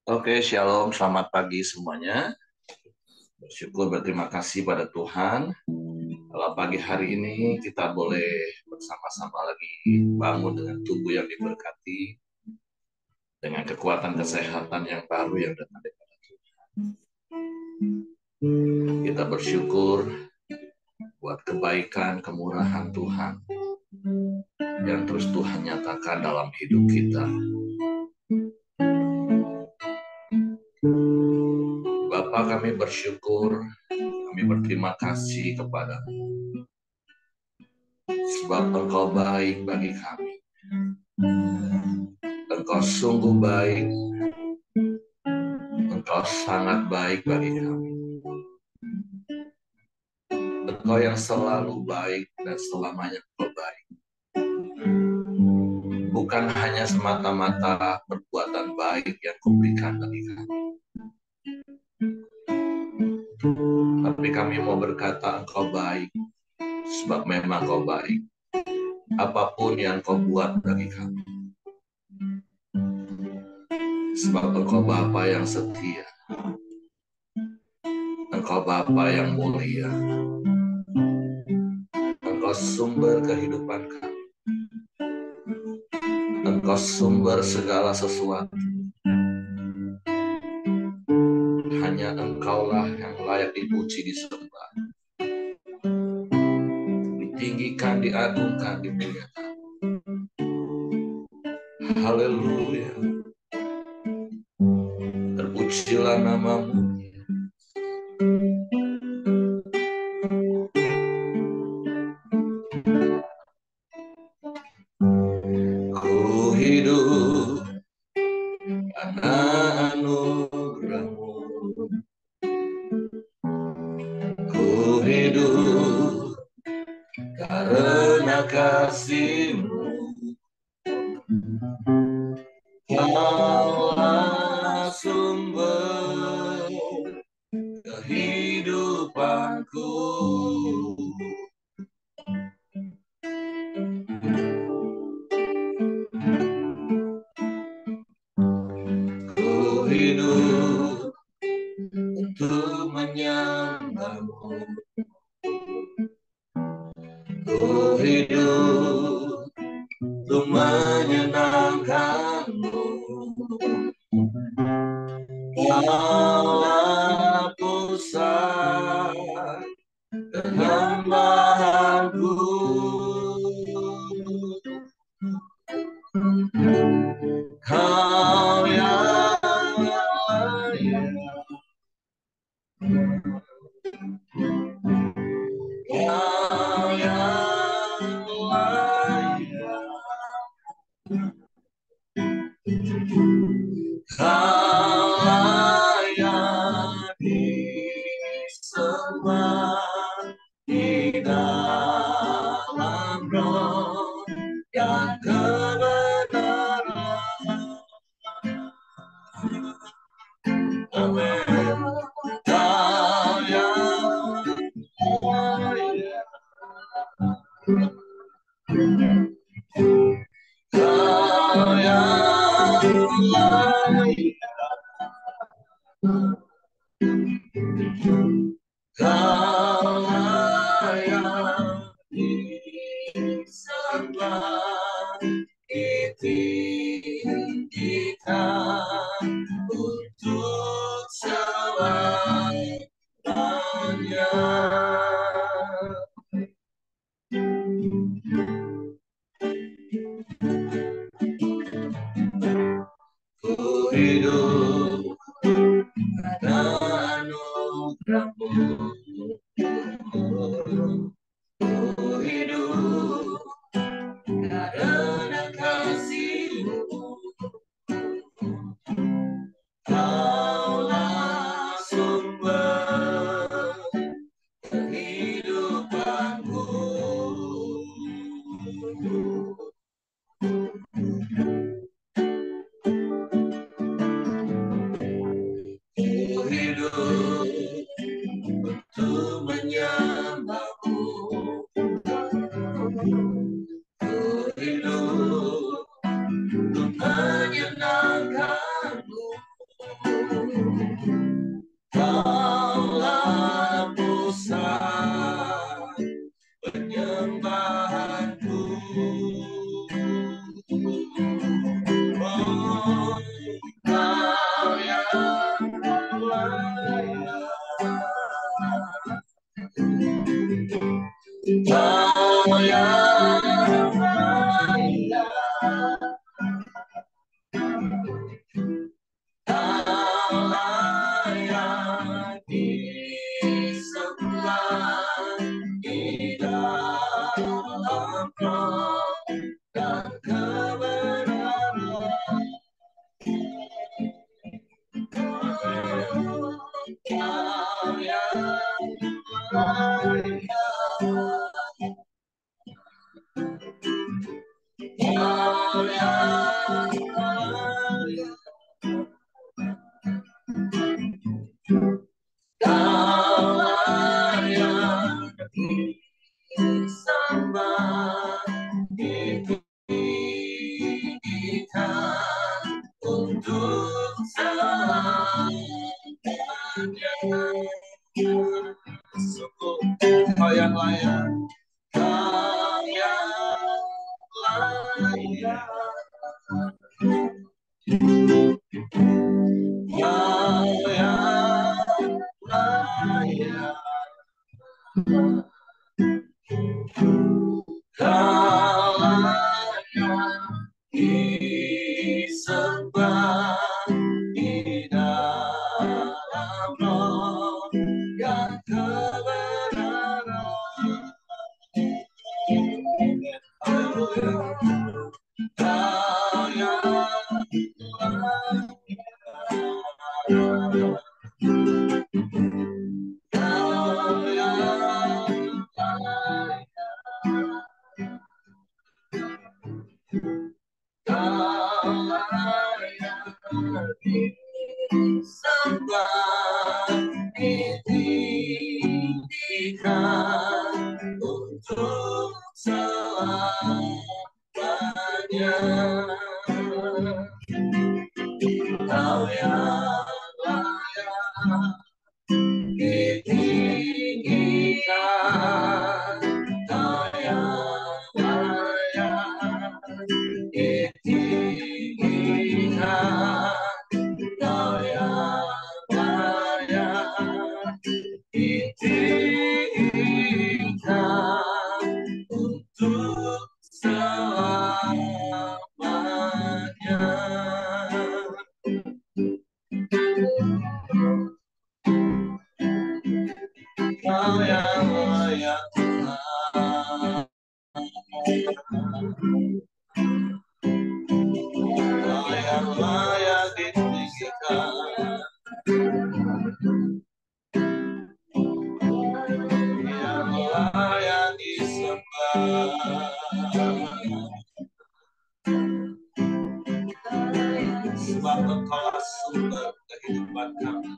Oke, shalom, selamat pagi semuanya. Bersyukur, berterima kasih pada Tuhan. Kalau pagi hari ini kita boleh bersama-sama lagi bangun dengan tubuh yang diberkati, dengan kekuatan kesehatan yang baru yang datang dari Tuhan. Kita bersyukur buat kebaikan, kemurahan Tuhan yang terus Tuhan nyatakan dalam hidup kita. Bapa, kami bersyukur, kami berterima kasih kepada-Mu, sebab Engkau baik bagi kami. Engkau sungguh baik, Engkau sangat baik bagi kami. Engkau yang selalu baik dan selamanya Engkau baik. Bukan hanya semata-mata perbuatan baik yang Kau berikan bagi kami, tapi kami mau berkata Engkau baik, sebab memang Kau baik. Apapun yang Kau buat bagi kami, sebab Engkau Bapa yang setia, Engkau Bapa yang mulia, Engkau sumber kehidupan kami, Engkau sumber segala sesuatu. Hanya Engkaulah yang layak dipuji, disembah, ditinggikan, diagungkan, dimuliakan. Haleluya. Terpujilah nama-Mu. Ku hidup karena anugerah-Mu. Ku hidup karena kasih-Mu. Kaulah sumber kehidupanku. Ku hidup untuk menyembah-Mu. Ku hidup untuk menyenangkan-Mu. Kaulah pusat kenyamanan-Ku. Kau yang layak, Kau yang layak, Kau layak disembah di dalam roh dan kebenaran. Amin. Kau yang layak, Kau yang layak, Kau layak disembah, ditinggikan untuk selamanya. Ku hidup karena anugerah-Mu. Ku hidup karena kasih-Mu. Kaulah sumber kehidupanku. Kau yang layak, Kau layak disembah di dalam roh dan kebenaran. Kau yang layak, Kau yang layak, Kau layak disembah, ditinggikan untuk selamanya. Sungguh Kau yang layak, Kau yang layak, Kau yang layak, Kau layak disembah di dalam roh dan kebenaran. Haleluya. Kau yang layak, Kau yang layak, Kau layak disembah, ditinggikan untuk selamanya. Kau yang layak ditinggikan, Kau yang layak ditinggikan, Kau yang layak ditinggikan untuk selamanya. Kau yang layak, Kau yang layak ditinggikan, yang layak disembah. Sebab Engkaulah sumber kehidupan kami,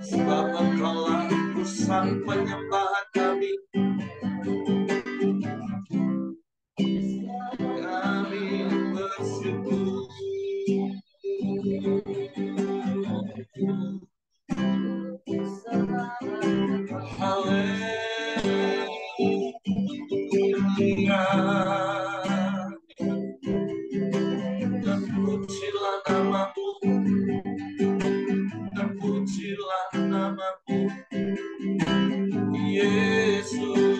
sebab Engkaulah pusat penyembahan kami. Kami bersyukur. Haleluya. Dan pujilah namamu, dan pujilah namamu, Yesus.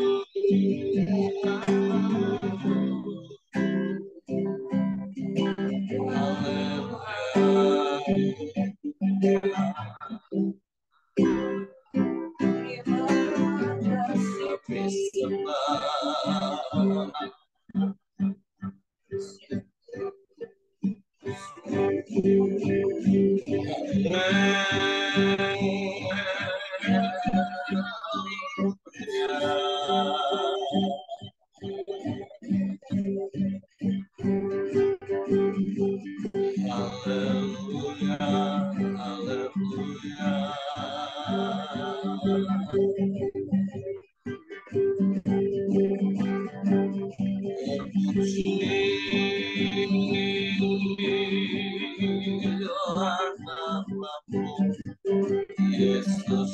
Yesus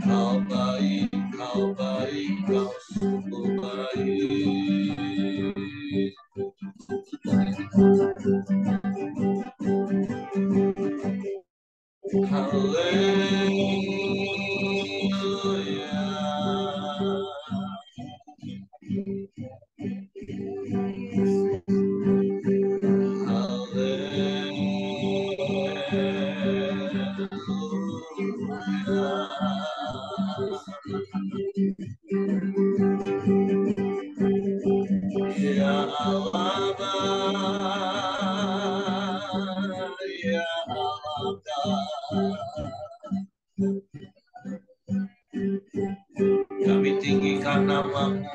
Kau baik, Kau baik, Kau sungguh baik. Kami tinggikan nama-Mu,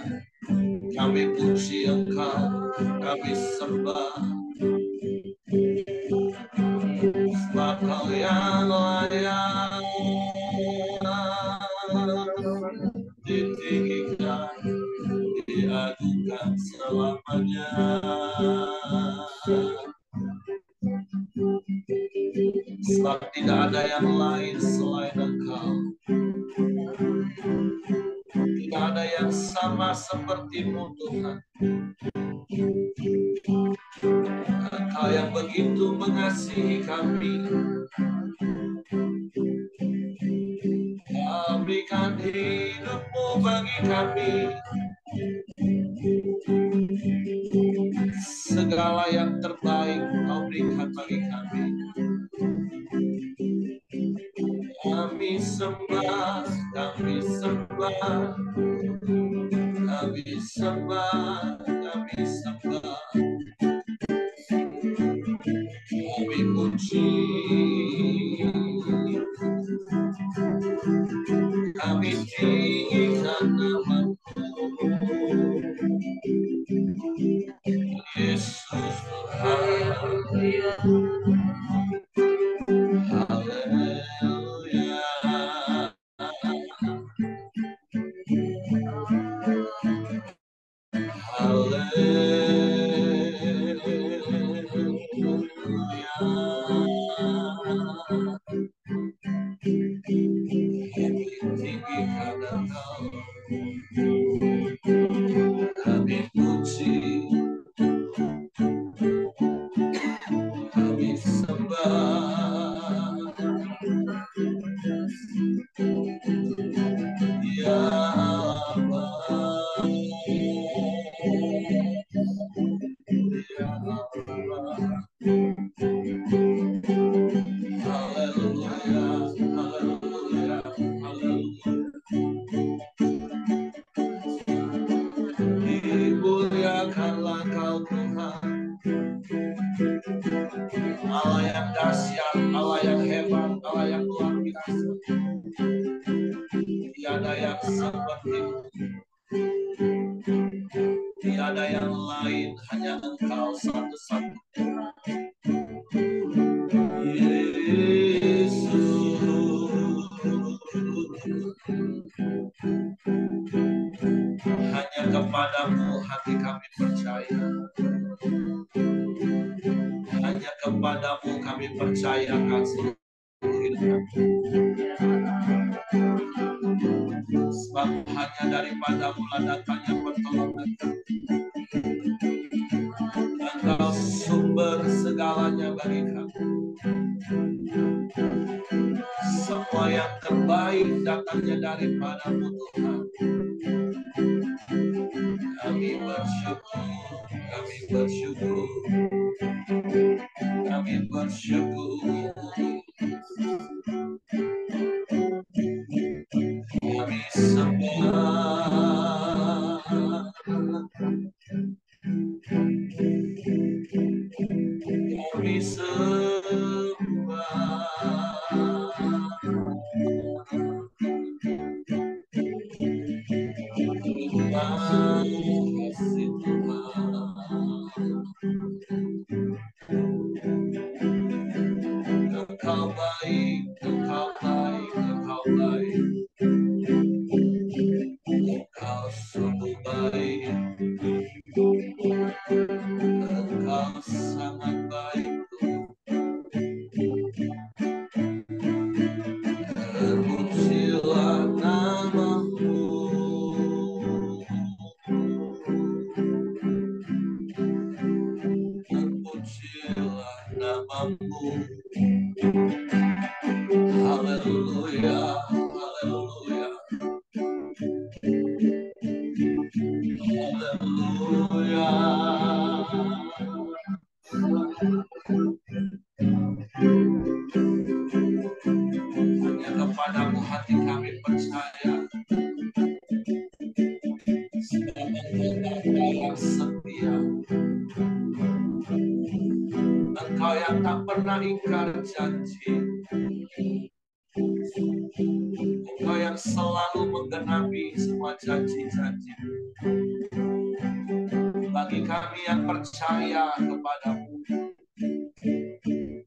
kami puji Engkau, kami sembah, sebab Kau yang layak ditinggikan, diadukan selamanya. Sebab tidak ada yang lain selain Engkau. Tidak ada yang sama seperti-Mu, Tuhan. Engkau yang begitu mengasihi kami. Kau berikan hidup-Mu bagi kami. Segala yang terbaik Kau berikan bagi kami. Kami sembah, kami sembah, kami sembah, kami sembah, kami puji, kami tinggikan nama-Mu, Yesus Tuhan. Haleluya. Kami puji, kami sembah, ya Allah, ya Allah. Haleluya, haleluya, haleluya. Dimuliakanlah Kau Tuhan, Allah yang dahsyat, Allah yang hebat, Allah yang luar biasa. Tiada yang seperti-Mu, tiada yang lain, hanya Engkau satu-satunya. Yesus, hanya kepadamu hati kami percaya. Hanya kepadamu kami percayakan seluruh hidup kami. Sebab hanya daripadamu datangnya pertolongan kami. Engkau sumber segalanya bagi kami. Semua yang terbaik datangnya daripada-Mu, Tuhan. Kami bersyukur, kami bersyukur, kami bersyukur. Kami sembah, kami sembah. Terima kasih Tuhan. Engkau baik, Engkau baik, Engkau baik. Engkau sungguh baik. Engkau sangat baik. Terpujilah nama-Mu. Terpujilah nama-Mu. Hanya kepadamu hati kami percaya. Sebab Engkau yang setia. Engkau yang tak pernah ingkar janji. Engkau yang selalu menggenapi semua janji-janji. Bagi kami yang percaya kepadamu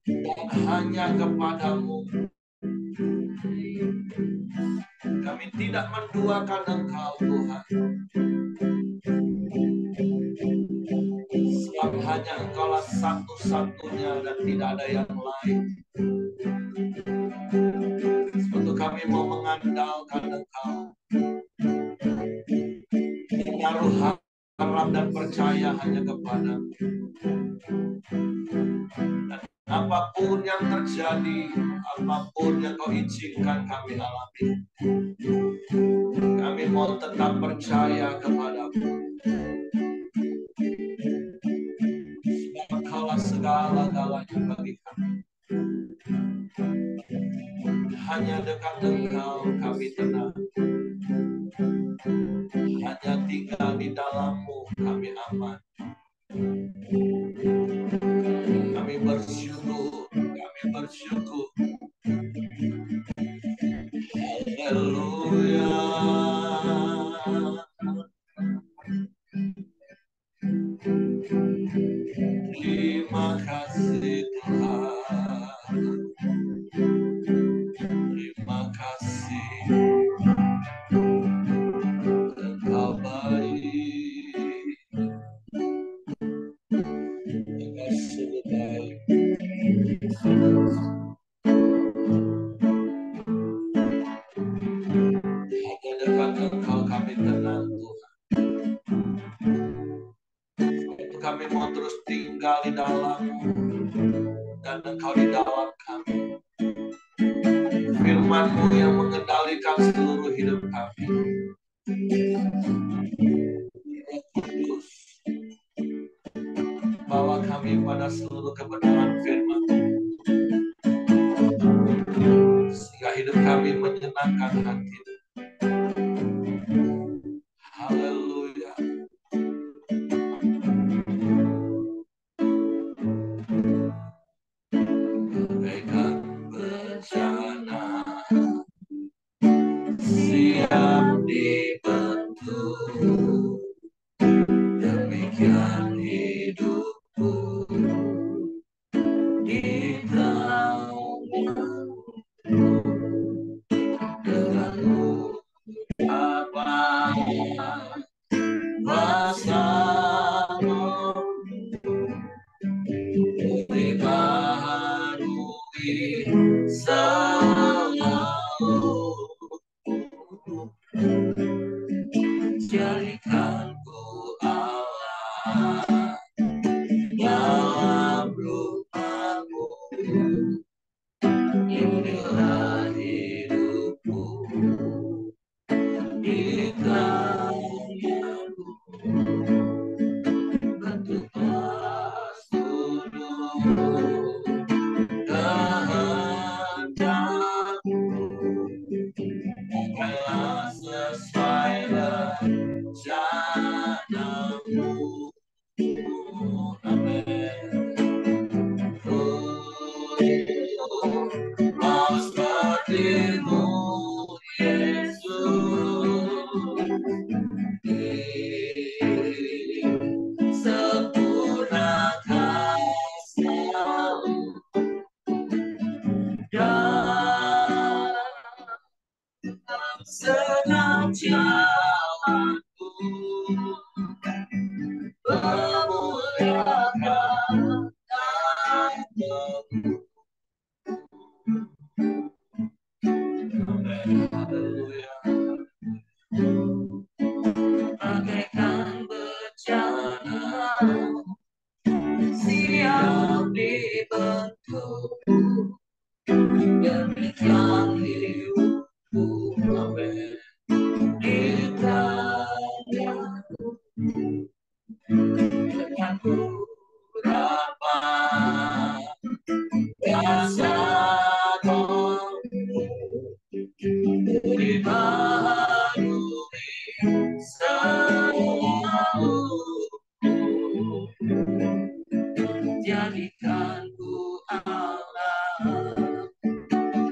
dan hanya kepadamu, kami tidak menduakan Engkau Tuhan. Sebab hanya Engkaulah satu-satunya dan tidak ada yang lain. Sebab kami mau mengandalkan Engkau, menaruh harap dan percaya hanya kepadamu. Dan apapun yang terjadi, apapun yang Kau izinkan kami alami, kami mau tetap percaya kepadamu. Sebab Engkaulah segala-galanya bagi kami. Hanya dekat Engkau kami tenang. Hanya tinggal di dalam-Mu kami aman. Kami bersyukur, kami bersyukur. Haleluya. Terima kasih Tuhan. Terima kasih. Engkau baik. Engkau sungguh baik. Hanya dekat Engkau kami tenang Tuhan. Kami mau terus tinggal di dalam-Mu dan Engkau di dalam kami. Firman-Mu yang mengendalikan seluruh hidup kami. Roh Kudus, bawa kami pada seluruh kebenaran firman, sehingga hidup kami menyenangkan hati-Mu. Haleluya. Bagaikan bencana siap dibentuk, demikian hidupku di tangan-Mu. Denganmu apa kuasa-Mu dibaharui selalu. Jadikanku Allah dalam lupamu. Inilah hidupku di tangan-Mu. Bentuklah seluruh kehendak-Mu, pakailah sesuai rencana-Mu. Amin. Mau seperti-Mu, Yesus, sempurna kasih-Mu dan senang jalanku memuliakan nama-Mu. Amin. Haleluya. Bagaikan bencana siap dibentuk, demikian hidupku. Amin. Di tangan-Mu dengan harapan Tuhanku Allah,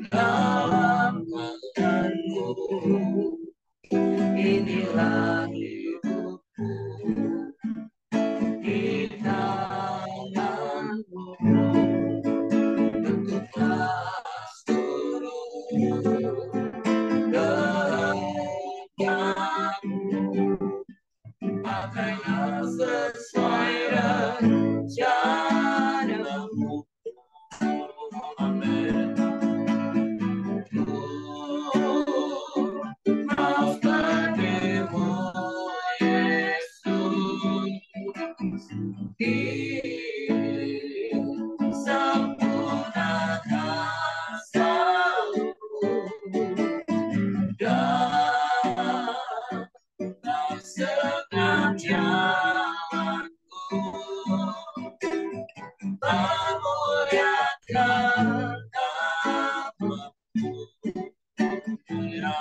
dalam tanganmu inilah hidupku, di tanganmu bentuklah seluruh gerakanku, pakailah sesuai rencanamu. Amin. Maaf dirimu, Yesus, sempurnakan selalu dalam setiap jalanku, memuliakan namamu, ya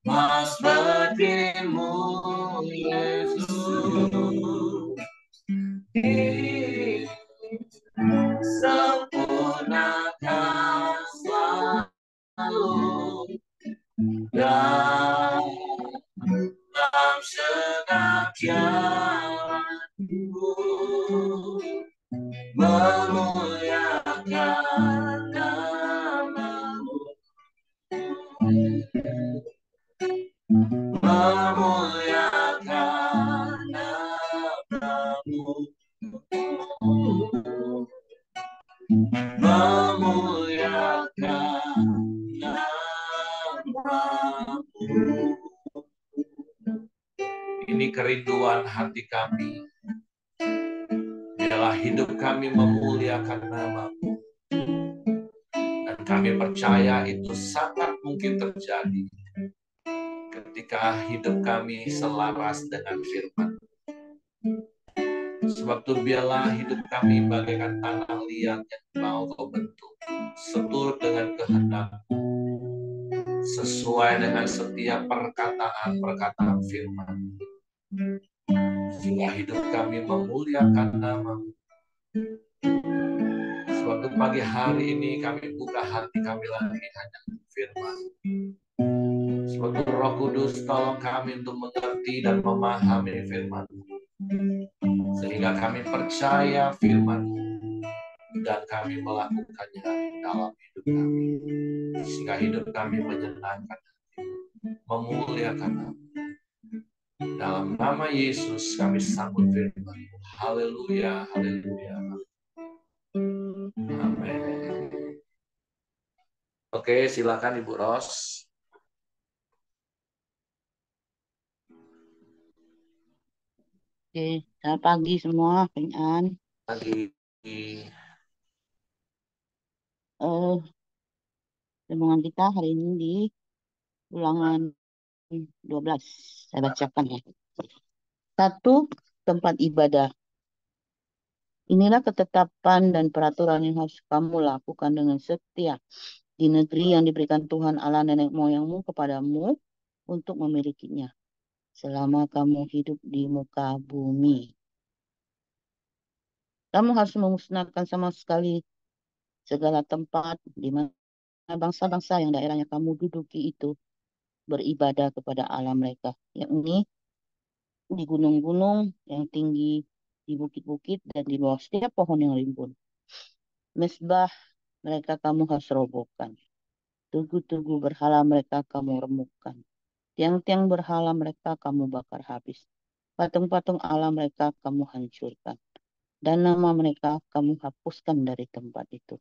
Mas berdirimu, Yesus, sempurnakan selalu dalam segala jalanku, memuliakan namamu, memuliakan namamu, memuliakan namamu. Ini kerinduan hati kami, biarlah hidup kami memuliakan namamu. Dan kami percaya itu sangat mungkin terjadi ketika hidup kami selaras dengan firman. Sebab itu biarlah hidup kami bagaikan tanah liat yang mau kau bentuk, seturut dengan kehendak-Mu, sesuai dengan setiap perkataan-perkataan firman. Sehingga hidup kami memuliakan nama-Mu. Sebab itu pagi hari ini kami buka hati kami lagi hanya firman. Sebab itu Roh Kudus tolong kami untuk mengerti dan memahami firman, sehingga kami percaya firman-Mu dan kami melakukannya dalam hidup kami, sehingga hidup kami menyenangkan, memuliakan Nama. Dalam nama Yesus kami sambut firman-Mu. Haleluya, haleluya. Amin. Oke, silakan Ibu Ros. Oke, selamat pagi semua, Penyan. Pagi. Renungan kita hari ini di Ulangan 12. Saya bacakan ya. 1. Tempat ibadah. Inilah ketetapan dan peraturan yang harus kamu lakukan dengan setia di negeri yang diberikan Tuhan Allah nenek moyangmu kepadamu untuk memilikinya, selama kamu hidup di muka bumi. Kamu harus memusnahkan sama sekali segala tempat di mana bangsa-bangsa yang daerahnya kamu duduki itu beribadah kepada Allah mereka, yakni di gunung-gunung yang tinggi, di bukit-bukit, dan di bawah setiap pohon yang rimbun. Mesbah mereka kamu harus robohkan. Tugu-tugu berhala mereka kamu remukkan. Tiang-tiang berhala mereka kamu bakar habis. Patung-patung Allah mereka kamu hancurkan. Dan nama mereka kamu hapuskan dari tempat itu.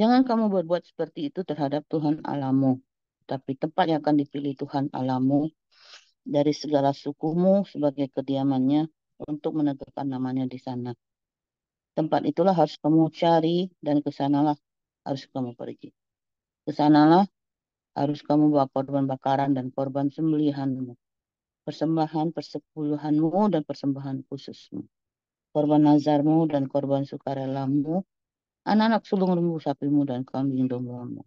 Jangan kamu berbuat seperti itu terhadap Tuhan Allahmu, tapi tempat yang akan dipilih Tuhan Allahmu dari segala sukumu sebagai kediamannya untuk menegakkan namanya di sana. Tempat itulah harus kamu cari dan kesanalah harus kamu pergi. Kesanalah harus kamu bawa korban bakaran dan korban sembelihanmu, persembahan persepuluhanmu dan persembahan khususmu, korban nazarmu dan korban sukarelamu, anak-anak sulung lembu sapimu dan kambing dombamu.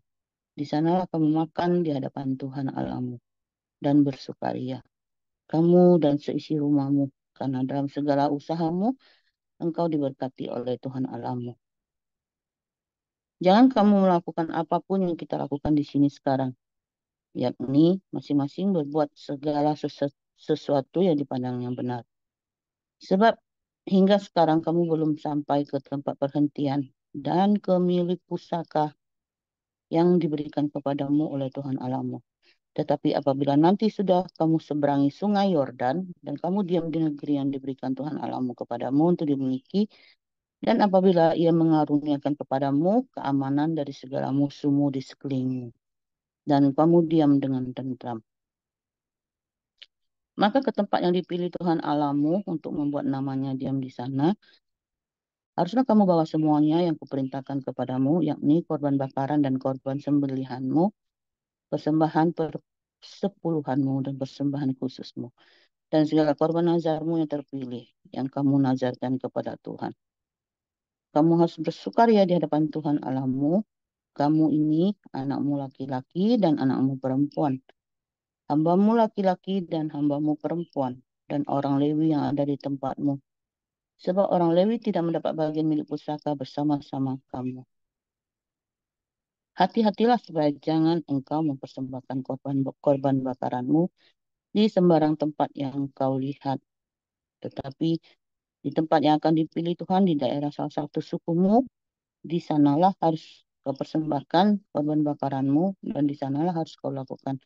Di sanalah kamu makan di hadapan Tuhan Allahmu dan bersukaria. kamu dan seisi rumahmu, karena dalam segala usahamu engkau diberkati oleh Tuhan Allahmu. Jangan kamu melakukan apapun yang kita lakukan di sini sekarang, yakni masing-masing berbuat segala sesuatu yang dipandangnya benar. Sebab hingga sekarang kamu belum sampai ke tempat perhentian dan ke milik pusaka yang diberikan kepadamu oleh Tuhan Allahmu. Tetapi apabila nanti sudah kamu seberangi sungai Yordan dan kamu diam di negeri yang diberikan Tuhan Allahmu kepadamu untuk dimiliki, dan apabila ia mengaruniakan kepadamu keamanan dari segala musuhmu di sekelilingmu, dan kamu diam dengan tentram, maka ke tempat yang dipilih Tuhan Allahmu untuk membuat namanya diam di sana, haruslah kamu bawa semuanya yang kuperintahkan kepadamu, yakni korban bakaran dan korban sembelihanmu, persembahan persepuluhanmu dan persembahan khususmu, dan segala korban nazarmu yang terpilih, yang kamu nazarkan kepada Tuhan. Kamu harus bersukaria di hadapan Tuhan Allahmu, kamu ini, anakmu laki-laki dan anakmu perempuan, hambamu laki-laki dan hambamu perempuan, dan orang Lewi yang ada di tempatmu. Sebab orang Lewi tidak mendapat bagian milik pusaka bersama-sama kamu. Hati-hatilah supaya jangan engkau mempersembahkan korban bakaranmu di sembarang tempat yang kau lihat. Tetapi di tempat yang akan dipilih Tuhan di daerah salah satu sukumu, di sanalah harus kau persembahkan korban bakaranmu, dan di sanalah harus kau lakukan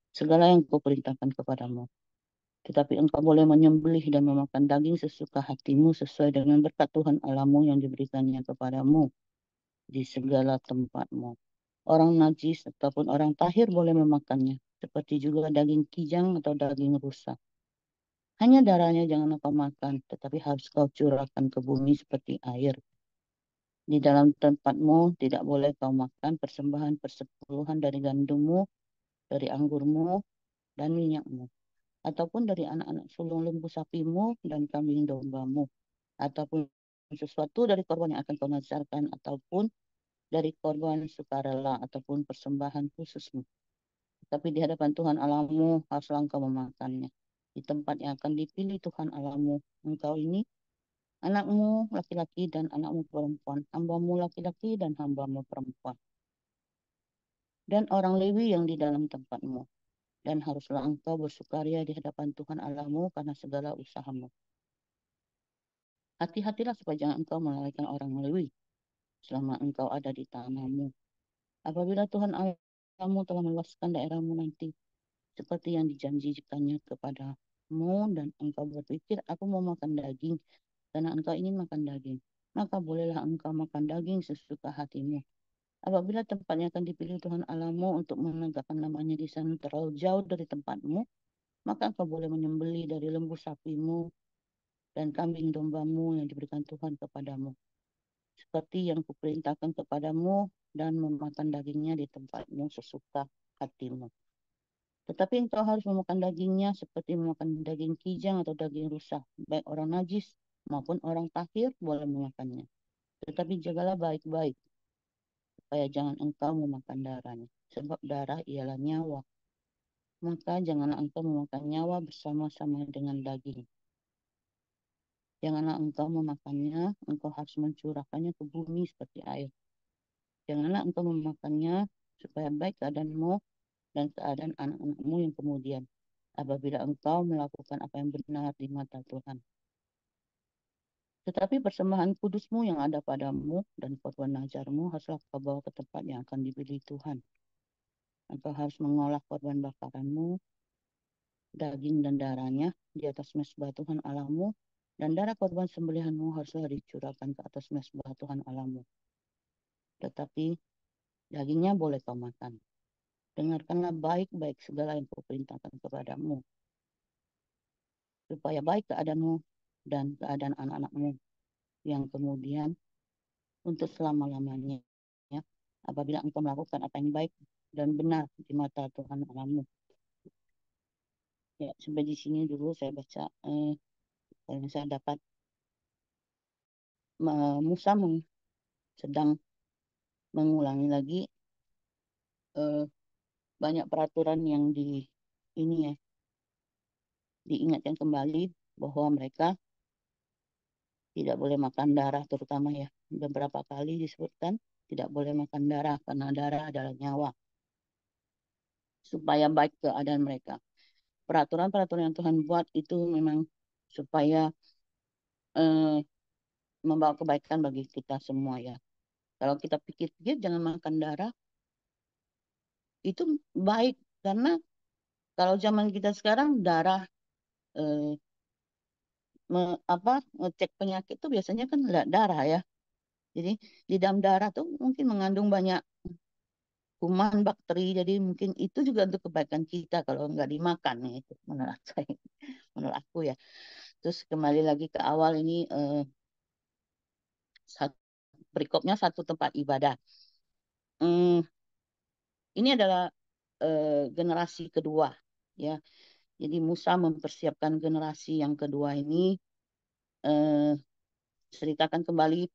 segala yang kau perintahkan kepadamu. Tetapi engkau boleh menyembelih dan memakan daging sesuka hatimu sesuai dengan berkat Tuhan Allahmu yang diberikannya kepadamu di segala tempatmu. Orang najis ataupun orang tahir boleh memakannya, seperti juga daging kijang atau daging rusa. Hanya darahnya jangan kau makan, tetapi harus kau curahkan ke bumi seperti air. Di dalam tempatmu tidak boleh kau makan persembahan persepuluhan dari gandummu, dari anggurmu, dan minyakmu, ataupun dari anak-anak sulung lembu sapimu dan kambing dombamu, ataupun sesuatu dari korban yang akan kau nazarkan, ataupun dari korban sukarela, ataupun persembahan khususmu. Tapi di hadapan Tuhan Allahmu haruslah engkau memakannya. Di tempat yang akan dipilih Tuhan Allahmu, engkau ini, anakmu laki-laki dan anakmu perempuan, hambamu laki-laki dan hambamu perempuan, dan orang Lewi yang di dalam tempatmu. Dan haruslah engkau bersukaria di hadapan Tuhan Allahmu karena segala usahamu. Hati-hatilah supaya jangan engkau melalaikan orang Lewi selama engkau ada di tanahmu. Apabila Tuhan Allahmu telah meluaskan daerahmu nanti, seperti yang dijanjikannya kepadamu, dan engkau berpikir, aku mau makan daging, karena engkau ingin makan daging, maka bolehlah engkau makan daging sesuka hatimu. Apabila tempatnya akan dipilih Tuhan Allahmu untuk menegakkan namanya di sana terlalu jauh dari tempatmu, maka engkau boleh menyembelih dari lembu sapimu dan kambing dombamu yang diberikan Tuhan kepadamu, seperti yang kuperintahkan kepadamu, dan memakan dagingnya di tempatmu sesuka hatimu. Tetapi engkau harus memakan dagingnya seperti memakan daging kijang atau daging rusa. Baik orang najis maupun orang tahir boleh memakannya. Tetapi jagalah baik-baik supaya jangan engkau memakan darahnya. Sebab darah ialah nyawa. Maka janganlah engkau memakan nyawa bersama-sama dengan daging. Janganlah engkau memakannya, engkau harus mencurahkannya ke bumi seperti air. Janganlah engkau memakannya supaya baik keadaanmu dan keadaan anak-anakmu yang kemudian, apabila engkau melakukan apa yang benar di mata Tuhan. Tetapi persembahan kudusmu yang ada padamu dan korban nazarmu haruslah kau bawa ke tempat yang akan dipilih Tuhan. Engkau harus mengolah korban bakaranmu, daging dan darahnya di atas mezbah Tuhan Allahmu, dan darah korban sembelihanmu haruslah dicurahkan ke atas mezbah Tuhan Allahmu. Tetapi dagingnya boleh kau makan. Dengarkanlah baik-baik segala yang kuperintahkan kepadamu, supaya baik keadaanmu dan keadaan anak-anakmu yang kemudian untuk selama-lamanya. Ya, apabila engkau melakukan apa yang baik dan benar di mata Tuhan Allahmu. Ya, sampai di sini dulu saya baca. Kalau saya dapat Musa sedang mengulangi lagi banyak peraturan yang di ini ya, diingatkan kembali bahwa mereka tidak boleh makan darah, terutama ya. Beberapa kali disebutkan tidak boleh makan darah karena darah adalah nyawa, supaya baik keadaan mereka. Peraturan-peraturan yang Tuhan buat itu memang supaya eh, membawa kebaikan bagi kita semua ya. Kalau kita pikir-pikir jangan makan darah, itu baik karena kalau zaman kita sekarang darah eh, ngecek penyakit itu biasanya kan darah ya. Jadi di dalam darah tuh mungkin mengandung banyak kuman, bakteri. Jadi mungkin itu juga untuk kebaikan kita kalau nggak dimakan ya, itu menurut saya, menurut aku ya. Terus kembali lagi ke awal ini satu, berikutnya satu tempat ibadah. Hmm, ini adalah generasi kedua ya. Jadi Musa mempersiapkan generasi yang kedua ini, eh, ceritakan kembali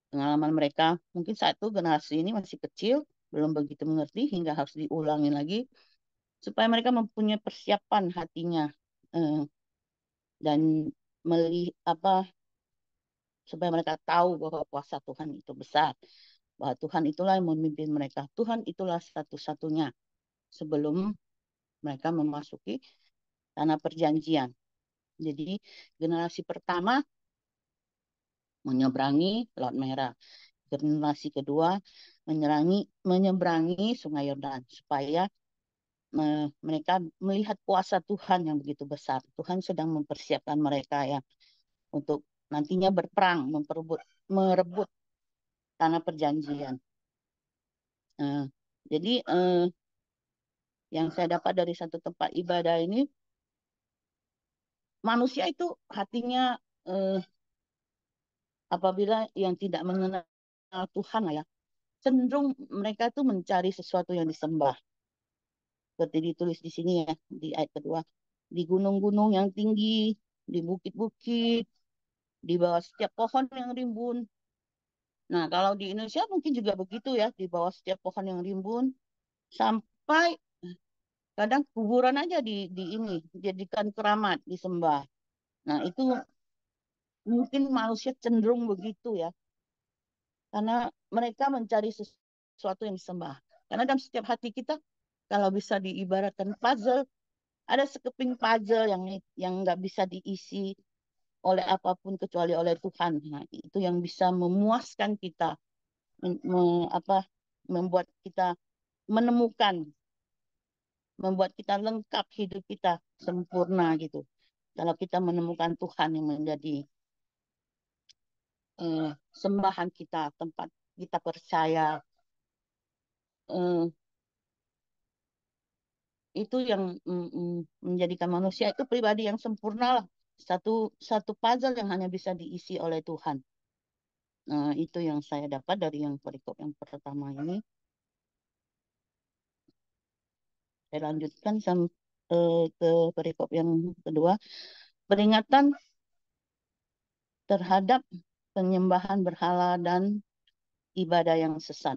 pengalaman mereka. Mungkin saat itu generasi ini masih kecil, belum begitu mengerti hingga harus diulangi lagi supaya mereka mempunyai persiapan hatinya, eh, dan melihat supaya mereka tahu bahwa kuasa Tuhan itu besar, bahwa Tuhan itulah yang memimpin mereka. Tuhan itulah satu-satunya sebelum mereka memasuki tanah perjanjian. Jadi generasi pertama menyeberangi Laut Merah, generasi kedua menyeberangi Sungai Yordan supaya mereka melihat kuasa Tuhan yang begitu besar. Tuhan sedang mempersiapkan mereka ya untuk nantinya berperang, merebut tanah perjanjian. Uh, jadi yang saya dapat dari satu tempat ibadah ini, manusia itu hatinya uh, apabila yang tidak mengenal Tuhan ya, cenderung mereka tuh mencari sesuatu yang disembah. Seperti ditulis di sini ya, di ayat kedua. Di gunung-gunung yang tinggi, di bukit-bukit, di bawah setiap pohon yang rimbun. Nah, kalau di Indonesia mungkin juga begitu ya, di bawah setiap pohon yang rimbun, sampai kadang kuburan aja di ini, dijadikan keramat, disembah. Nah, itu mungkin manusia cenderung begitu ya, karena mereka mencari sesuatu yang disembah. Karena dalam setiap hati kita, kalau bisa diibaratkan puzzle, ada sekeping puzzle yang nggak bisa diisi oleh apapun kecuali oleh Tuhan. Nah, itu yang bisa memuaskan kita, men- me- apa, membuat kita menemukan, membuat kita lengkap, hidup kita sempurna gitu. Kalau kita menemukan Tuhan yang menjadi sembahan kita, tempat kita percaya, eh, itu yang menjadikan manusia itu pribadi yang sempurna lah. Satu satu puzzle yang hanya bisa diisi oleh Tuhan. Nah, itu yang saya dapat dari yang perikop yang pertama ini. Saya lanjutkan ke perikop yang kedua. Peringatan terhadap penyembahan berhala dan ibadah yang sesat.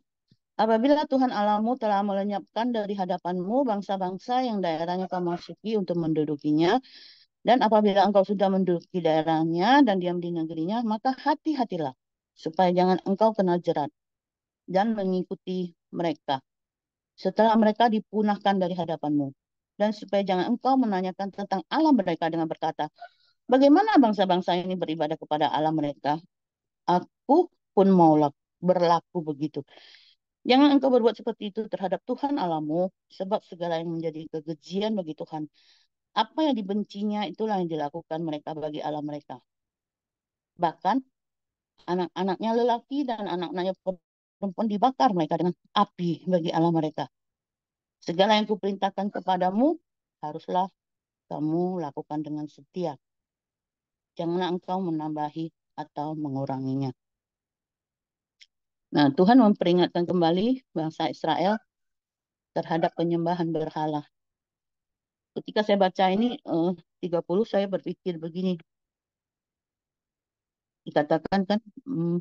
Apabila Tuhan Allahmu telah melenyapkan dari hadapanmu bangsa-bangsa yang daerahnya kau masuki untuk mendudukinya, dan apabila engkau sudah menduduki daerahnya dan diam di negerinya, maka hati-hatilah, supaya jangan engkau kena jerat dan mengikuti mereka, setelah mereka dipunahkan dari hadapanmu. Dan supaya jangan engkau menanyakan tentang Allah mereka dengan berkata, bagaimana bangsa-bangsa ini beribadah kepada Allah mereka? Aku pun mau berlaku begitu. Jangan engkau berbuat seperti itu terhadap Tuhan Allahmu, sebab segala yang menjadi kekejian bagi Tuhan, apa yang dibencinya itulah yang dilakukan mereka bagi Allah mereka. Bahkan anak-anaknya lelaki dan anak-anaknya perempuan dibakar mereka dengan api bagi Allah mereka. Segala yang kuperintahkan kepadamu, haruslah kamu lakukan dengan setia. Janganlah engkau menambahi atau menguranginya. Nah, Tuhan memperingatkan kembali bangsa Israel terhadap penyembahan berhala. Ketika saya baca ini 30, saya berpikir begini. Dikatakan kan,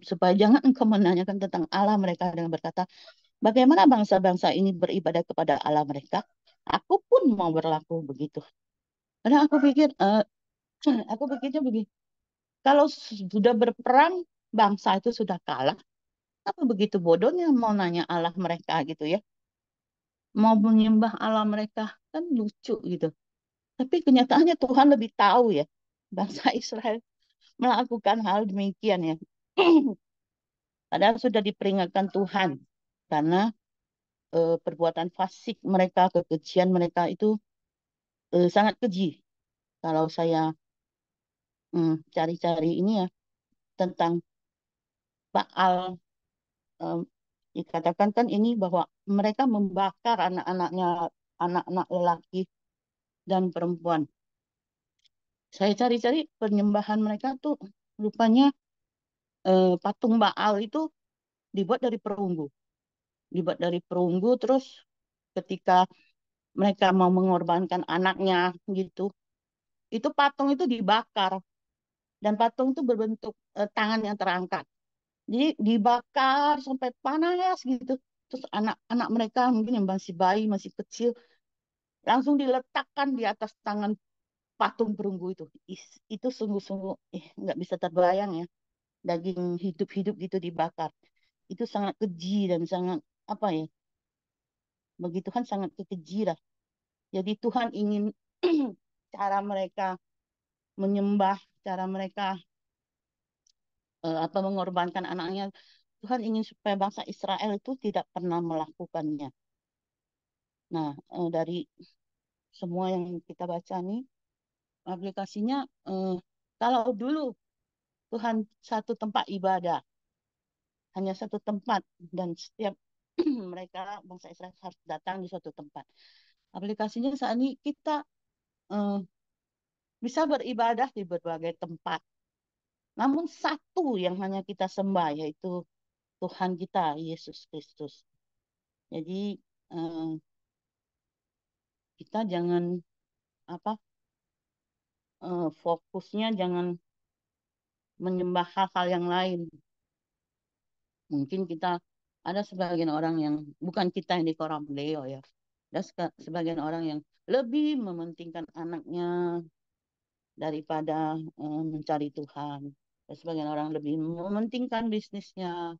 supaya jangan engkau menanyakan tentang Allah mereka dengan berkata, bagaimana bangsa-bangsa ini beribadah kepada Allah mereka? Aku pun mau berlaku begitu. Karena aku pikir, aku pikirnya begini, kalau sudah berperang, bangsa itu sudah kalah. Apa begitu bodohnya mau nanya Allah mereka gitu ya? Mau menyembah Allah mereka, kan lucu gitu. Tapi kenyataannya Tuhan lebih tahu ya. Bangsa Israel melakukan hal demikian ya. Padahal sudah diperingatkan Tuhan. Karena perbuatan fasik mereka, kekejian mereka itu sangat keji. Kalau saya cari-cari ini ya tentang Baal, em, dikatakan kan ini bahwa mereka membakar anak-anaknya, anak-anak lelaki dan perempuan. Saya cari-cari penyembahan mereka tuh rupanya patung Baal itu dibuat dari perunggu. Dibuat dari perunggu terus ketika mereka mau mengorbankan anaknya gitu, itu patung itu dibakar dan patung itu berbentuk tangan yang terangkat. Jadi dibakar sampai panas gitu. Terus anak-anak mereka mungkin yang masih bayi, masih kecil, langsung diletakkan di atas tangan patung perunggu itu. Itu sungguh-sungguh nggak bisa terbayang ya. Daging hidup-hidup gitu dibakar. Itu sangat keji dan sangat apa ya? Bagi Tuhan sangat kekeji lah. Jadi Tuhan ingin cara mereka menyembah, cara mereka apa mengorbankan anaknya. Tuhan ingin supaya bangsa Israel itu tidak pernah melakukannya. Nah, dari semua yang kita baca nih, aplikasinya kalau dulu Tuhan satu tempat ibadah, hanya satu tempat dan setiap mereka bangsa Israel harus datang di suatu tempat. Aplikasinya saat ini kita eh, bisa beribadah di berbagai tempat. Namun satu yang hanya kita sembah yaitu Tuhan kita Yesus Kristus. Jadi eh, kita jangan apa fokusnya jangan menyembah hal-hal yang lain. Mungkin kita ada sebagian orang yang bukan kita yang di koram Leo ya. Ada sebagian orang yang lebih mementingkan anaknya daripada mencari Tuhan. Ada sebagian orang lebih mementingkan bisnisnya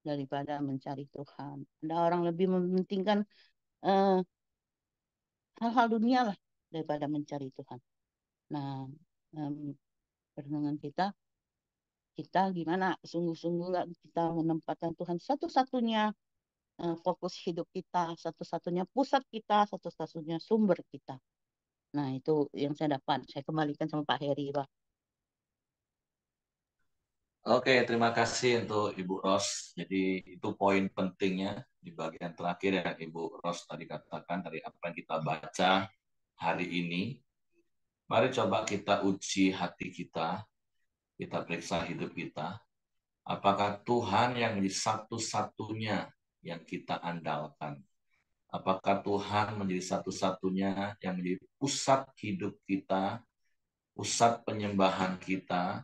daripada mencari Tuhan. Ada orang lebih mementingkan eh, hal-hal dunia lah daripada mencari Tuhan. Nah, renungan kita, kita gimana sungguh-sungguh nggak kita menempatkan Tuhan satu-satunya fokus hidup kita, satu-satunya pusat kita, satu-satunya sumber kita. Nah, itu yang saya dapat. Saya kembalikan sama Pak Heri, Pak. Oke, terima kasih untuk Ibu Ros. Jadi itu poin pentingnya di bagian terakhir yang Ibu Ros tadi katakan dari apa yang kita baca hari ini. Mari coba kita uji hati kita periksa hidup kita. Apakah Tuhan yang menjadi satu-satunya yang kita andalkan? Apakah Tuhan menjadi satu-satunya yang menjadi pusat hidup kita, pusat penyembahan kita,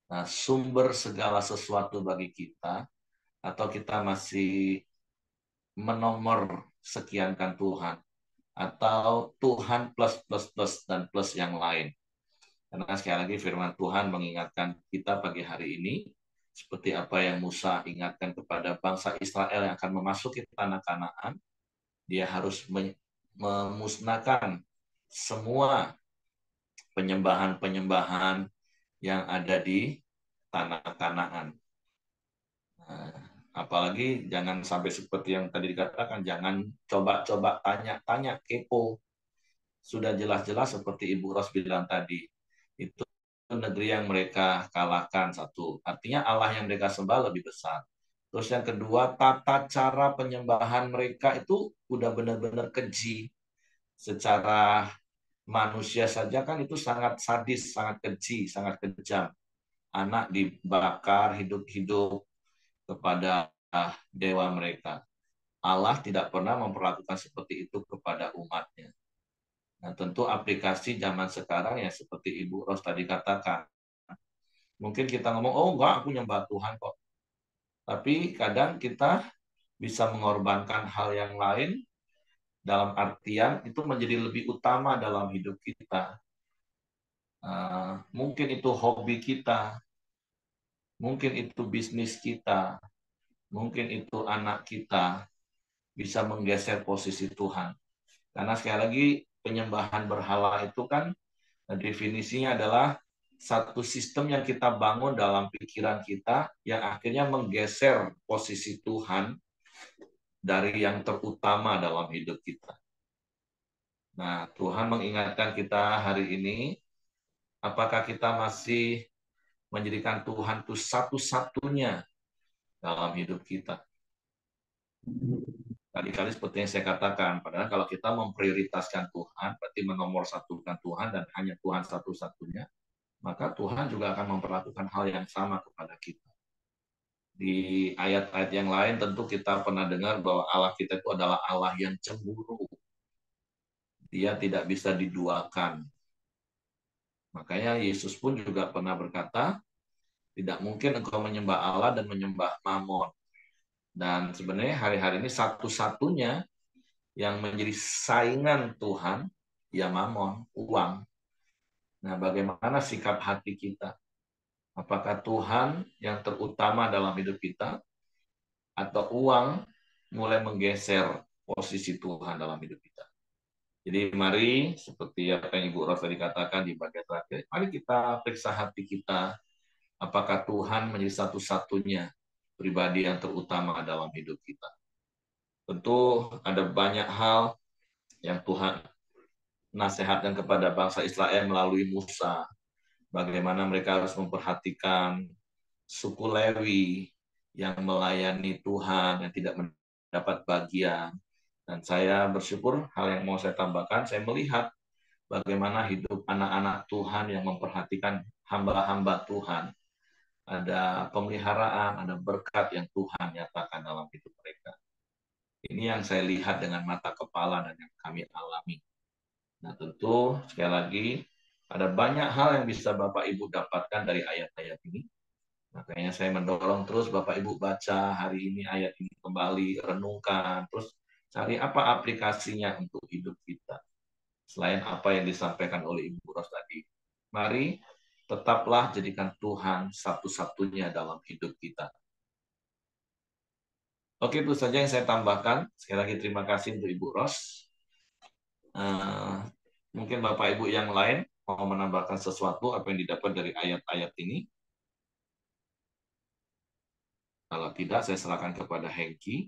nah, sumber segala sesuatu bagi kita, atau kita masih menomor sekiankan Tuhan, atau Tuhan plus plus plus dan plus yang lain. Karena sekali lagi firman Tuhan mengingatkan kita pagi hari ini, seperti apa yang Musa ingatkan kepada bangsa Israel yang akan memasuki tanah Kanaan, dia harus memusnahkan semua penyembahan-penyembahan yang ada di tanah Kanaan. Nah, apalagi jangan sampai seperti yang tadi dikatakan, jangan coba-coba tanya-tanya, kepo. Sudah jelas-jelas seperti Ibu Ros bilang tadi, itu negeri yang mereka kalahkan satu. Artinya Allah yang mereka sembah lebih besar. Terus yang kedua, tata cara penyembahan mereka itu udah benar-benar keji. Secara manusia saja kan itu sangat sadis, sangat keji, sangat kejam. Anak dibakar hidup-hidup kepada dewa mereka. Allah tidak pernah memperlakukan seperti itu kepada umatnya. Nah, tentu aplikasi zaman sekarang ya seperti Ibu Ros tadi katakan. Mungkin kita ngomong, oh enggak, aku nyembah Tuhan kok. Tapi kadang kita bisa mengorbankan hal yang lain dalam artian itu menjadi lebih utama dalam hidup kita. Mungkin itu hobi kita, mungkin itu bisnis kita, mungkin itu anak kita, bisa menggeser posisi Tuhan. Karena sekali lagi penyembahan berhala itu kan definisinya adalah satu sistem yang kita bangun dalam pikiran kita yang akhirnya menggeser posisi Tuhan dari yang terutama dalam hidup kita. Nah, Tuhan mengingatkan kita hari ini, apakah kita masih menjadikan Tuhan itu satu-satunya dalam hidup kita? Kali-kali seperti yang saya katakan, padahal kalau kita memprioritaskan Tuhan, berarti menomorsatukan Tuhan dan hanya Tuhan satu-satunya, maka Tuhan juga akan memperlakukan hal yang sama kepada kita. Di ayat-ayat yang lain tentu kita pernah dengar bahwa Allah kita itu adalah Allah yang cemburu. Dia tidak bisa diduakan. Makanya Yesus pun juga pernah berkata, tidak mungkin engkau menyembah Allah dan menyembah Mammon. Dan sebenarnya hari-hari ini satu-satunya yang menjadi saingan Tuhan, ya Mammon, uang. Nah, bagaimana sikap hati kita? Apakah Tuhan yang terutama dalam hidup kita, atau uang mulai menggeser posisi Tuhan dalam hidup kita? Jadi mari, seperti apa yang Ibu Ros tadi katakan di bagian terakhir, mari kita periksa hati kita, apakah Tuhan menjadi satu-satunya pribadi yang terutama dalam hidup kita. Tentu ada banyak hal yang Tuhan nasihatkan kepada bangsa Israel melalui Musa. Bagaimana mereka harus memperhatikan suku Lewi yang melayani Tuhan, yang tidak mendapat bagian. Dan saya bersyukur hal yang mau saya tambahkan, saya melihat bagaimana hidup anak-anak Tuhan yang memperhatikan hamba-hamba Tuhan. Ada pemeliharaan, ada berkat yang Tuhan nyatakan dalam hidup mereka. Ini yang saya lihat dengan mata kepala dan yang kami alami. Nah, tentu sekali lagi ada banyak hal yang bisa Bapak Ibu dapatkan dari ayat-ayat ini. Makanya saya mendorong terus Bapak Ibu baca hari ini ayat ini kembali, renungkan, terus cari apa aplikasinya untuk hidup kita. Selain apa yang disampaikan oleh Ibu Ros tadi. Mari tetaplah jadikan Tuhan satu-satunya dalam hidup kita. Oke, itu saja yang saya tambahkan. Sekali lagi terima kasih untuk Ibu Ros. Mungkin Bapak Ibu yang lain mau menambahkan sesuatu apa yang didapat dari ayat-ayat ini. Kalau tidak, saya serahkan kepada Hengki.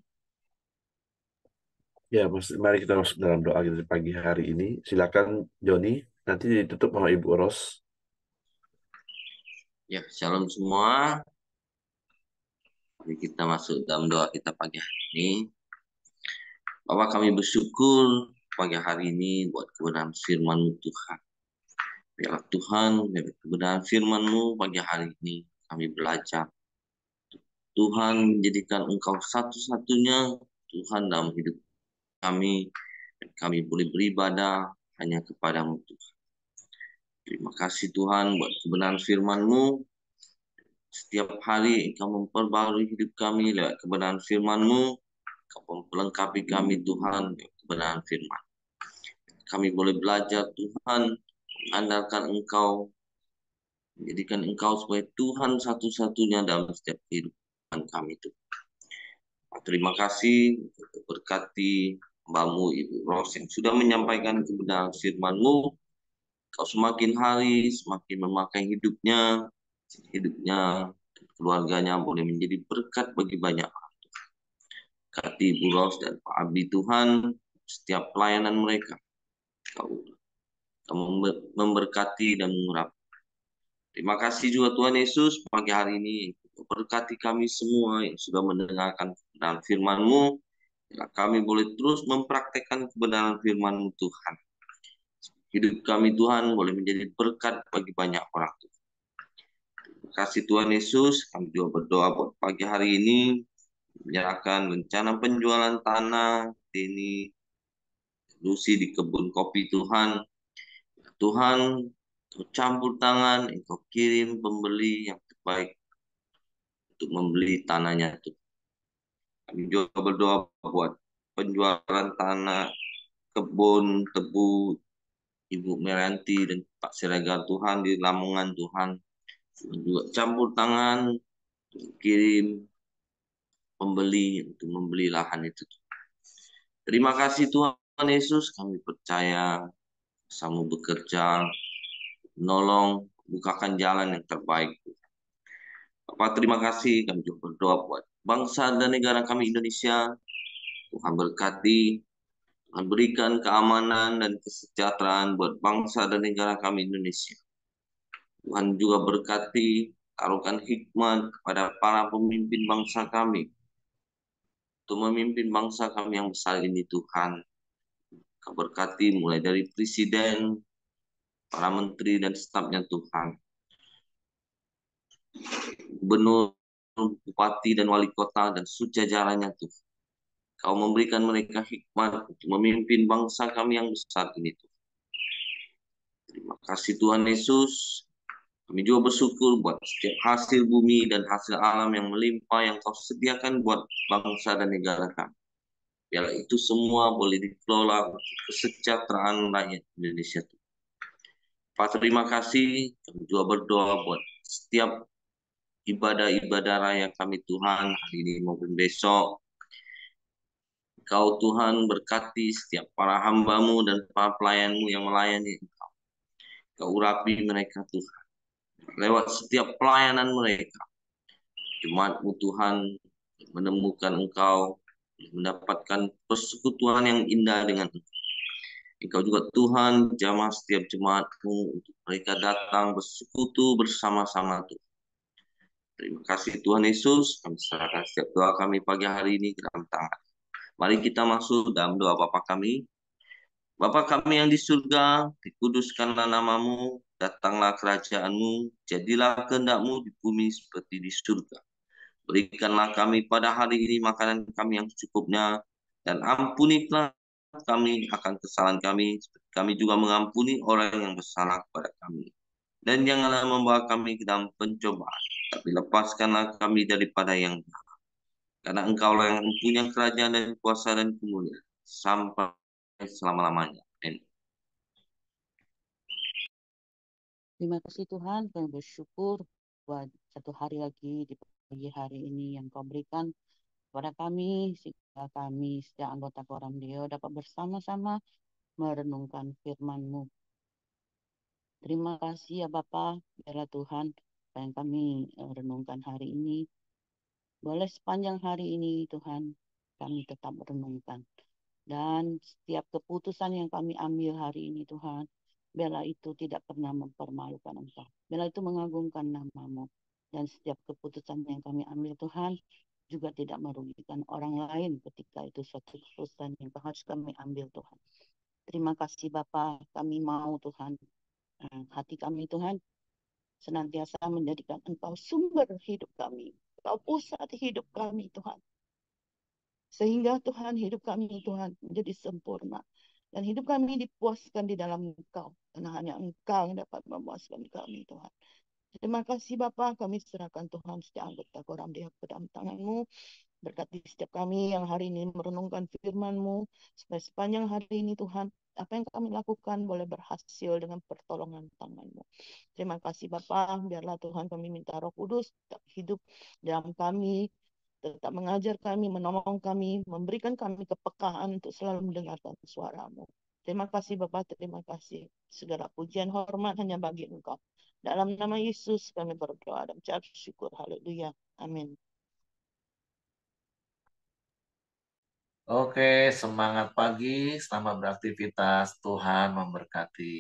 Ya, mari kita masuk dalam doa kita pagi hari ini. Silakan Joni, nanti ditutup sama Ibu Ros. Ya, shalom semua. Mari kita masuk dalam doa kita pagi hari ini. Bapak, kami bersyukur pagi hari ini buat kebenaran firman-Mu Tuhan. Biarlah Tuhan, dari kebenaran firman-Mu pagi hari ini kami belajar. Tuhan, menjadikan Engkau satu-satunya Tuhan dalam hidup kami. Dan kami boleh beribadah hanya kepada-Mu Tuhan. Terima kasih Tuhan buat kebenaran firman-Mu. Setiap hari Engkau memperbarui hidup kami lewat kebenaran firman-Mu. Engkau melengkapi kami Tuhan lewat kebenaran firman. Kami boleh belajar Tuhan, mengandalkan Engkau, menjadikan Engkau sebagai Tuhan satu-satunya dalam setiap kehidupan kami Tuhan. Terima kasih untuk berkati Mbak-Mu Ibu Ros yang sudah menyampaikan kebenaran firman-Mu. Kau semakin hari semakin memakai hidupnya, keluarganya boleh menjadi berkat bagi banyak orang. Berkati Ibu Ros dan Pak Abi Tuhan, setiap pelayanan mereka. Kau memberkati dan mengurapi. Terima kasih juga Tuhan Yesus pagi hari ini. Berkati kami semua yang sudah mendengarkan kebenaran firman-Mu. Kami boleh terus mempraktekkan kebenaran firman-Mu Tuhan. Hidup kami Tuhan boleh menjadi berkat bagi banyak orang. Terima kasih Tuhan Yesus. Kami juga berdoa buat pagi hari ini. Menyerahkan rencana penjualan tanah ini Lucy di kebun kopi Tuhan. Tuhan, Engkau campur tangan, Engkau kirim pembeli yang terbaik untuk membeli tanahnya. Kami juga berdoa buat penjualan tanah, kebun, tebu Ibu Merianti dan Pak Siregar Tuhan di Lamongan Tuhan. Juga campur tangan kirim pembeli untuk membeli lahan itu. Terima kasih Tuhan Yesus, kami percaya sama bekerja, menolong, bukakan jalan yang terbaik. Bapak terima kasih, kami juga berdoa buat bangsa dan negara kami Indonesia. Tuhan berkati, Tuhan berikan keamanan dan kesejahteraan buat bangsa dan negara kami Indonesia. Tuhan juga berkati, taruhkan hikmat kepada para pemimpin bangsa kami untuk memimpin bangsa kami yang besar ini Tuhan. Kau berkati mulai dari presiden, para menteri dan stafnya Tuhan. Gubernur, bupati dan wali kota dan sejajarannya Tuhan. Kau memberikan mereka hikmat untuk memimpin bangsa kami yang besar ini Tuhan. Terima kasih Tuhan Yesus. Kami juga bersyukur buat setiap hasil bumi dan hasil alam yang melimpah yang kau sediakan buat bangsa dan negara kami. Biarlah itu semua boleh dikelola untuk kesejahteraan rakyat Indonesia. Pak terima kasih. Kami juga berdoa buat setiap ibadah-ibadah raya kami Tuhan hari ini maupun besok. Kau Tuhan berkati setiap para hamba-Mu dan para pelayan-Mu yang melayani Engkau. Kau urapi mereka Tuhan. Lewat setiap pelayanan mereka. Jemaat-Mu Tuhan menemukan Engkau, mendapatkan persekutuan yang indah dengan Engkau. Engkau juga Tuhan jamah setiap jemaat-Mu untuk mereka datang bersekutu bersama-sama Tuhan. Terima kasih Tuhan Yesus, kami serahkan setiap doa kami pagi hari ini ke dalam tangan. Mari kita masuk dalam doa Bapa kami. Bapa kami yang di surga, dikuduskanlah namamu, datanglah kerajaan-Mu, jadilah kehendak-Mu di bumi seperti di surga. Berikanlah kami pada hari ini makanan kami yang secukupnya, dan ampunilah kami akan kesalahan kami, seperti kami juga mengampuni orang yang bersalah kepada kami. Dan janganlah membawa kami ke dalam pencobaan, tapi lepaskanlah kami daripada yang jahat. Karena Engkaulah yang mempunyai kerajaan dan kuasa dan kemuliaan sampai selama-lamanya. Amin. Terima kasih Tuhan, kami bersyukur buat satu hari lagi di pagi hari ini yang Kau berikan kepada kami, sehingga kami setiap anggota Koram Deo dapat bersama-sama merenungkan firman-Mu. Terima kasih ya Bapa, biarlah Tuhan apa yang kami renungkan hari ini, boleh sepanjang hari ini Tuhan kami tetap merenungkan. Dan setiap keputusan yang kami ambil hari ini Tuhan, biarlah itu tidak pernah mempermalukan Engkau. Biarlah itu mengagungkan nama-Mu. Dan setiap keputusan yang kami ambil Tuhan, juga tidak merugikan orang lain ketika itu suatu keputusan yang harus kami ambil Tuhan. Terima kasih Bapa, kami mau Tuhan, hati kami Tuhan, senantiasa menjadikan Engkau sumber hidup kami. Engkau pusat hidup kami Tuhan. Sehingga Tuhan hidup kami Tuhan menjadi sempurna. Dan hidup kami dipuaskan di dalam Engkau. Karena hanya Engkau yang dapat memuaskan kami Tuhan. Terima kasih Bapa, kami serahkan Tuhan setiap anggota Koram Deo ke dalam tangan-Mu. Berkati setiap kami yang hari ini merenungkan firman-Mu. Supaya sepanjang hari ini Tuhan, apa yang kami lakukan boleh berhasil dengan pertolongan tangan-Mu. Terima kasih Bapa, biarlah Tuhan kami minta Roh Kudus tetap hidup dalam kami, tetap mengajar kami, menolong kami, memberikan kami kepekaan untuk selalu mendengarkan suara-Mu. Terima kasih Bapa, terima kasih. Segala pujian hormat hanya bagi Engkau. Dalam nama Yesus kami berdoa dan ucap syukur. Haleluya. Amin. Oke, semangat pagi, selamat beraktivitas. Tuhan memberkati.